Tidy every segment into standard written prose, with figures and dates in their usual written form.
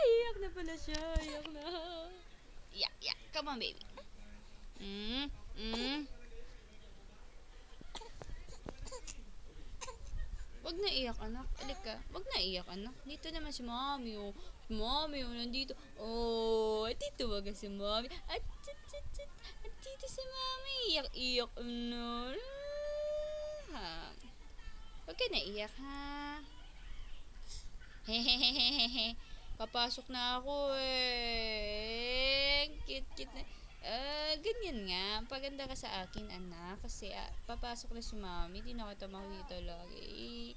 Iyak na pala siya. Iyak na. Yeah, yeah. Come on, baby. Mm, mm. Wag na iyak, anak. Halika. Wag na iyak, anak. Dito naman si Mami, oh. Si Mami, oh, nandito. Oh, dito wag si Mami. At dito si Mami. Iyak-iyak, ano. Ha. Wag ka na iyak, ha. Hehehehehe. Papasok na ako, eh. Cute-cute na. Ganyan nga. Paganda ka sa akin, anak. Kasi, papasok na si Mami. Di na kita makita lagi.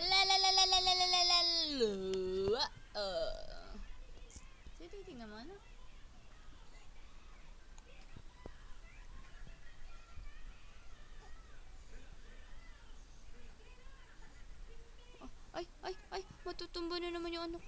La la la la la la la la la la. Sige, tingnan mo, ano? Ay, ay, ay, matutumba na naman yung ano.